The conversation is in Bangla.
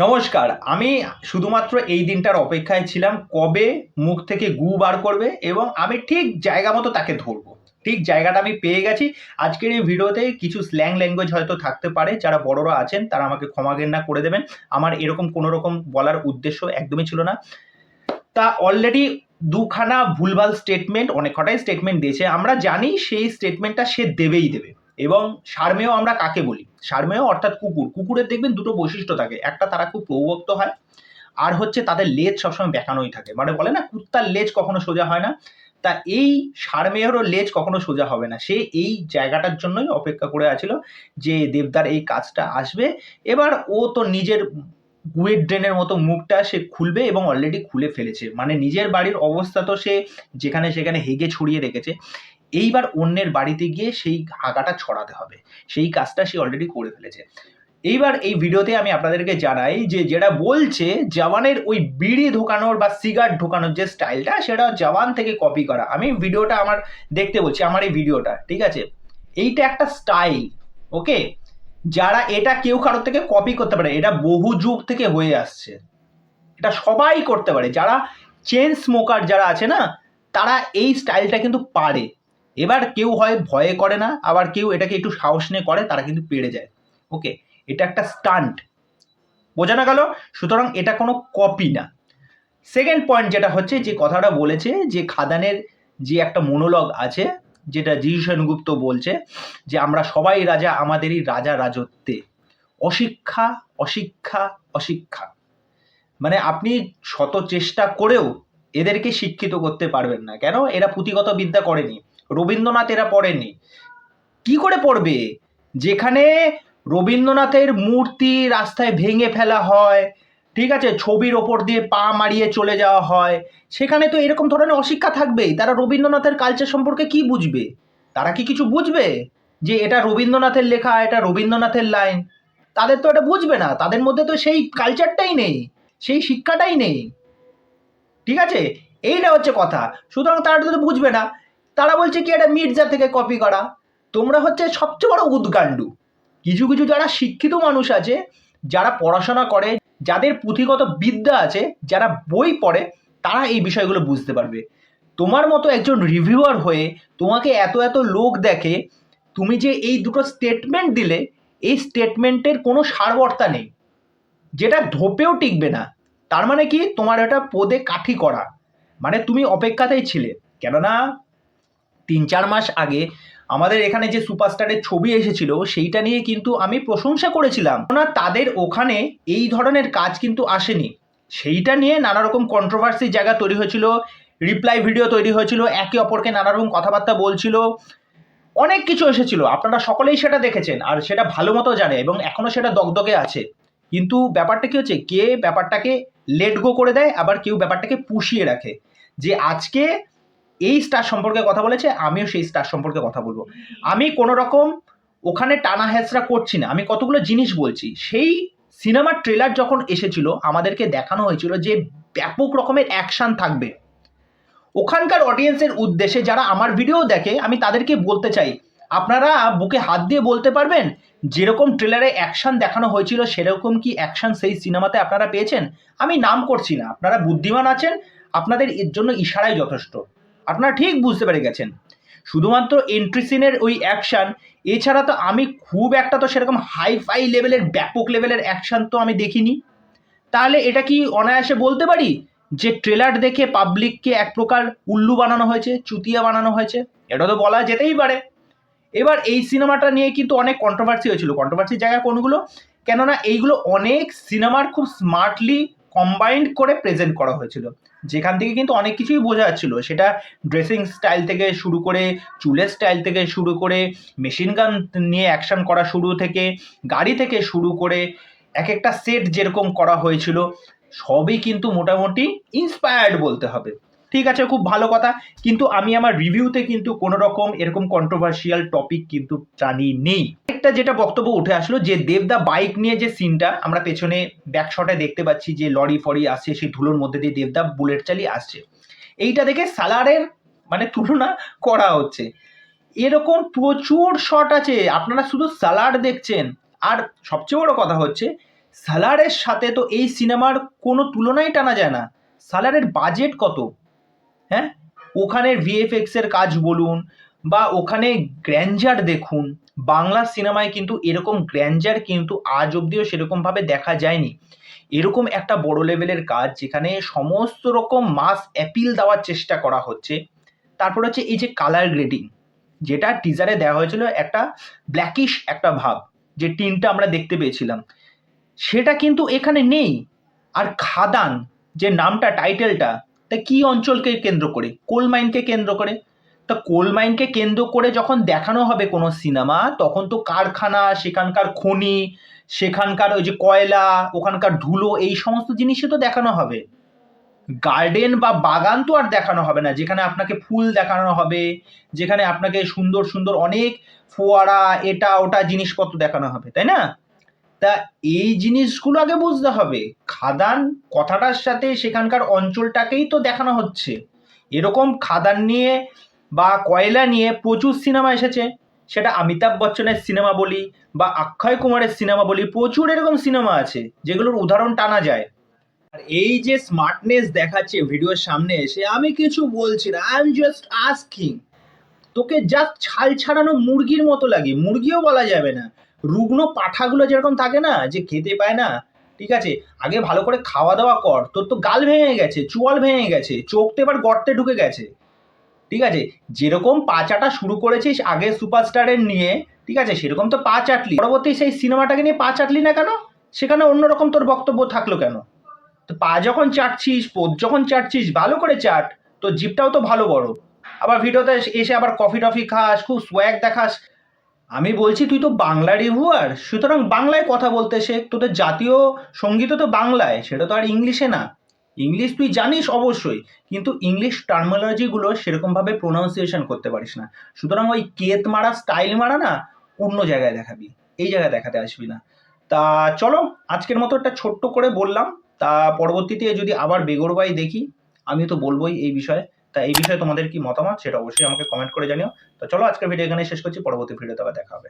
নমস্কার। আমি শুধুমাত্র এই দিনটার অপেক্ষায় ছিলাম কবে মুখ থেকে গু বার করবে এবং আমি ঠিক জায়গা মতো তাকে ধরবো। ঠিক জায়গাটা আমি পেয়ে গেছি। আজকের এই ভিডিওতে কিছু স্ল্যাং ল্যাঙ্গুয়েজ হয়তো থাকতে পারে, যারা বড়রা আছেন তারা আমাকে ক্ষমা ঘেন্না করে দেবেন। আমার এরকম কোনো রকম বলার উদ্দেশ্য একদমই ছিল না। তা অলরেডি দুখানা ভুলভাল স্টেটমেন্ট, অনেক কটাই স্টেটমেন্ট দিয়েছে। আমরা জানি সেই স্টেটমেন্টটা সে দেবেই দেবে। এবং সারমেয় আমরা কাকে বলি? সারমেয় অর্থাৎ কুকুর। কুকুরের দেখবেন দুটো বৈশিষ্ট্য থাকে, একটা তারা খুব প্রভুভক্ত হয়, আর হচ্ছে তাদের লেজ সবসময় বেঁকানোই থাকে। মানে বলে না, কুত্তার লেজ কখনো সোজা হয় না। তা এই সারমেয়রও লেজ কখনো সোজা হবে না। সে এই জায়গাটার জন্যই অপেক্ষা করে আছিল যে দেবদার এই কাজটা আসবে। এবার ও তো নিজের গুয়ের ড্রেনের মতো মুখটা সে খুলবে এবং অলরেডি খুলে ফেলেছে। মানে নিজের বাড়ির অবস্থা তো সে যেখানে সেখানে হেগে ছড়িয়ে রেখেছে। এইবার অন্যের বাড়িতে গিয়ে সেই হাগাটা ছড়াতে হবে। সেই কাজটা সে অলরেডি করে ফেলেছে। এইবার এই ভিডিওতে আমি আপনাদেরকে জানাই যে যেটা বলছে জওয়ানের ওই বিড়ি ঢোকানোর বা সিগারেট ঢোকানোর যে স্টাইলটা, সেটা জওয়ান থেকে কপি করা। আমি ভিডিওটা আমার দেখতে বলছি, আমার এই ভিডিওটা, ঠিক আছে? এইটা একটা স্টাইল, ওকে? যারা এটা কেউ কারোর থেকে কপি করতে পারে, এটা বহু যুগ থেকে হয়ে আসছে। এটা সবাই করতে পারে। যারা চেন স্মোকার যারা আছে না, তারা এই স্টাইলটা কিন্তু পারে। এবার কেউ হয় ভয়ে করে না, আবার কেউ এটাকে একটু সাহস নিয়ে করে, তারা কিন্তু পেরে যায়। ওকে, এটা একটা স্টান্ট, বোঝানো গেল? সুতরাং এটা কোনো কপি না। সেকেন্ড পয়েন্ট যেটা হচ্ছে, যে কথাটা বলেছে যে খাদানের যে একটা মনোলগ আছে, যেটা জি সেনগুপ্ত বলছে যে আমরা সবাই রাজা, আমাদেরই রাজা রাজত্বে, অশিক্ষা অশিক্ষা অশিক্ষা। মানে আপনি শত চেষ্টা করেও এদেরকে শিক্ষিত করতে পারবেন না। কেন? এরা পুঁথিগত বিদ্যা করেনি, রবীন্দ্রনাথ এরা পড়েনি। কি করে পড়বে? যেখানে রবীন্দ্রনাথের মূর্তি রাস্তায় ভেঙে ফেলা হয়, ঠিক আছে, ছবির ওপর দিয়ে পা মারিয়ে চলে যাওয়া হয়, সেখানে তো এরকম ধরনের অশিক্ষা থাকবেই। তারা রবীন্দ্রনাথের কালচার সম্পর্কে কি বুঝবে? তারা কি কিছু বুঝবে যে এটা রবীন্দ্রনাথের লেখা, এটা রবীন্দ্রনাথের লাইন? তাদের তো এটা বুঝবে না। তাদের মধ্যে তো সেই কালচারটাই নেই, সেই শিক্ষাটাই নেই, ঠিক আছে? এইটা হচ্ছে কথা। সুতরাং তারা তো বুঝবে না। তারা বলছে কি এটা মির্জা থেকে কপি করা। তোমরা হচ্ছে সবচেয়ে বড় উদ্গান্ডু। কিছু কিছু যারা শিক্ষিত মানুষ আছে, যারা পড়াশোনা করে, যাদের পুঁথিগত বিদ্যা আছে, যারা বই পড়ে, তারা এই বিষয়গুলো বুঝতে পারবে। তোমার মতো একজন রিভিউয়ার হয়ে তোমাকে এত এত লোক দেখে, তুমি যে এই দুটো স্টেটমেন্ট দিলে, এই স্টেটমেন্টের কোনো সারবর্তা নেই, যেটা ধোপেও টিকবে না। তার মানে কি? তোমার এটা পদে কাঠি করা। মানে তুমি অপেক্ষাতেই ছিলে। কেননা ৩-৪ মাস আগে আমাদের এখানে যে সুপারস্টারের ছবি এসেছিল, সেইটা নিয়ে কিন্তু আমি প্রশংসা করেছিলাম। না, তাদের ওখানে এই ধরনের কাজ কিন্তু আসেনি। সেইটা নিয়ে নানা রকম কন্ট্রোভার্সি জায়গা তৈরি হয়েছিল, রিপ্লাই ভিডিও তৈরি হয়েছিল, একে অপরকে নানা রকম কথাবার্তা বলছিল, অনেক কিছু এসেছিল। আপনারা সকলেই সেটা দেখেছেন, আর সেটা ভালো মতো জানে এবং এখনো সেটা দগদগে আছে। কিন্তু ব্যাপারটা কি হচ্ছে, কে ব্যাপারটাকে লেট গো করে দেয়, আবার কেউ ব্যাপারটাকে পুষিয়ে রাখে। যে আজকে এই স্টার সম্পর্কে কথা বলেছে, আমিও সেই স্টার সম্পর্কে কথা বলবো। আমি কোনো রকম ওখানে টানা হেঁচড়া করছি না, আমি কতগুলো জিনিস বলছি। সেই সিনেমার ট্রেলার যখন এসেছিল, আমাদেরকে দেখানো হয়েছিল যে ব্যাপক রকমের অ্যাকশন থাকবে। ওখানকার অডিয়েন্সের উদ্দেশ্যে যারা আমার ভিডিও দেখে, আমি তাদেরকে বলতে চাই, আপনারা বুকে হাত দিয়ে বলতে পারবেন যেরকম ট্রেলারে অ্যাকশন দেখানো হয়েছিল, সেরকম কি অ্যাকশন সেই সিনেমাতে আপনারা পেয়েছেন? আমি নাম করছি না, আপনারা বুদ্ধিমান আছেন, আপনাদের এর জন্য ইশারাই যথেষ্ট। আপনারা ঠিক বুঝতে পেরে গেছেন। শুধুমাত্র এন্ট্রি সিনের ওই অ্যাকশন, এছাড়া তো আমি খুব একটা তো সেরকম হাই ফাই লেভেলের, ব্যাপক লেভেলের অ্যাকশন তো আমি দেখিনি। তাহলে এটা কি অনায়াসে বলতে পারি যে ট্রেলার দেখে পাবলিককে এক প্রকার উল্লু বানানো হয়েছে, চুতিয়া বানানো হয়েছে? এটা তো বলা যেতেই পারে। এবার এই সিনেমাটা নিয়ে কিন্তু অনেক কন্ট্রোভার্সি হয়েছিল। কন্ট্রোভার্সির জায়গা কোনগুলো? কেননা এইগুলো অনেক সিনেমার খুব স্মার্টলি কম্বাইন্ড করে প্রেজেন্ট করা হয়েছিল, যেখান থেকে কিন্তু অনেক কিছুই বোঝা যাচ্ছিল। সেটা ড্রেসিং স্টাইল থেকে শুরু করে, চুলের স্টাইল থেকে শুরু করে, মেশিন গান নিয়ে অ্যাকশন করা শুরু থেকে, গাড়ি থেকে শুরু করে, এক একটা সেট যেরকম করা হয়েছিল, সবই কিন্তু মোটামুটি ইন্সপায়ার্ড বলতে হবে। ঠিক আছে, খুব ভালো কথা। কিন্তু আমি আমার রিভিউতে কিন্তু কোনো রকম এরকম কন্ট্রোভার্সিয়াল টপিক কিন্তু টানি নেই। একটা যেটা বক্তব্য উঠে আসলো, যে দেবদা বাইক নিয়ে যে সিনটা আমরা পেছনে ব্যাকশটে দেখতে পাচ্ছি, যে লরি ফরি আসছে, সেই ধুলোর মধ্যে দিয়ে দেবদা বুলেট চালিয়ে আসছে, এইটা দেখে সালারের মানে তুলনা করা হচ্ছে। এরকম প্রচুর শট আছে, আপনারা শুধু সালার দেখছেন। আর সবচেয়ে বড় কথা হচ্ছে সালারের সাথে তো এই সিনেমার কোনো তুলনাই টানা যায় না। সালারের বাজেট কত, হ্যাঁ, ওখানের ভিএফএক্স এর কাজ বলুন বা ওখানে গ্র্যান্ডার দেখুন। বাংলা সিনেমায় কিন্তু এরকম গ্র্যান্ডার কিন্তু আজ অব্দিও সেরকমভাবে দেখা যায়নি। এরকম একটা বড় লেভেলের কাজ যেখানে সমস্ত রকম মাস অ্যাপিল দেওয়ার চেষ্টা করা হচ্ছে। তারপর হচ্ছে এই যে কালার গ্রেডিং, যেটা টিজারে দেওয়া হয়েছিল একটা ব্ল্যাকিশ একটা ভাব, যে টিনটা আমরা দেখতে পেয়েছিলাম, সেটা কিন্তু এখানে নেই। আর খাদান যে নামটা, টাইটেলটা, তা কি অঞ্চলকে কেন্দ্র করে? কোল মাইনকে কেন্দ্র করে। তা কোল মাইনকে কেন্দ্র করে যখন দেখানো হবে কোনো সিনেমা, তখন তো কারখানা, সেখানকার খনি, সেখানকার ওই যে কয়লা, ওখানকার ধুলো, এই সমস্ত জিনিসই তো দেখানো হবে। গার্ডেন বা বাগান তো আর দেখানো হবে না, যেখানে আপনাকে ফুল দেখানো হবে, যেখানে আপনাকে সুন্দর সুন্দর অনেক ফোয়ারা, এটা ওটা জিনিসপত্র দেখানো হবে, তাই না? তা এই জিনিসগুলো আগে বুঝতে হবে। খাদান কথাটার সাথে সেখানকার অঞ্চলটাকেই তো দেখানো হচ্ছে। এরকম খাদান নিয়ে বা কয়লা নিয়ে প্রচুর সিনেমা এসেছে, সেটা অমিতাভ বচ্চনের সিনেমা বলি বা অক্ষয় কুমারের সিনেমা বলি, প্রচুর এরকম সিনেমা আছে যেগুলোর উদাহরণ টানা যায়। আর এই যে স্মার্টনেস দেখাচ্ছে ভিডিওর সামনে এসে, আমি কিছু বলছি না, আই এম জাস্ট আস্কিং। তোকে জাস্ট ছাল ছাড়ানো মুরগির মতো লাগে, মুরগিও বলা যাবে না, রুগ্ন পাঠাগুলো যেরকম থাকে না, যে খেতে পায় না, ঠিক আছে, আগে ভালো করে খাওয়া দাওয়া কর, তোর তো গাল ভেঙে গেছে, চোয়াল ভেঙে গেছে, চোখ তো এবার গর্তে ঢুকে গেছে, ঠিক আছে, যেরকম পা চাটা শুরু করেছিস আগে সুপারস্টারের নিয়ে, ঠিক আছে, সেরকম তো পা চাটলি, পরবর্তী সেই সিনেমাটাকে নিয়ে পা চাটলি না কেন? সেখানে অন্যরকম তোর বক্তব্য থাকলো কেন? তো পা যখন চাটছিস, পোদ যখন চাটছিস, ভালো করে চাট, তোর জিভটাও তো ভালো বড়। আবার ভিডিওতে এসে আবার কফি টফি খাস, খুব সোয়াগ দেখাস। আমি বলছি তুই তো বাংলা রিভিউয়ার, সুতরাং বাংলায় কথা বলতে শেখ। তোদের জাতীয় সঙ্গীত তো বাংলায়, সেটা তো আর ইংলিশে না। ইংলিশ তুই জানিস অবশ্যই, কিন্তু ইংলিশ টার্মিনোলজিগুলো সেরকমভাবে প্রোনাউন্সিয়েশন করতে পারিস না। সুতরাং ওই কেত মারা, স্টাইল মারা না, অন্য জায়গায় দেখাবি, এই জায়গায় দেখাতে আসবি না। তা চলো, আজকের মতো একটা ছোট্ট করে বললাম। তা পরবর্তীতে যদি আবার বেগরবাই দেখি, আমি তো বলবোই এই বিষয়ে। তা এই বিষয়ে তোমাদের কি মতামত সেটা অবশ্যই আমাকে কমেন্ট করে জানিও। তো চলো, আজকের ভিডিও এখানে শেষ করছি, পরবর্তী ভিডিওতে আবার দেখা হবে।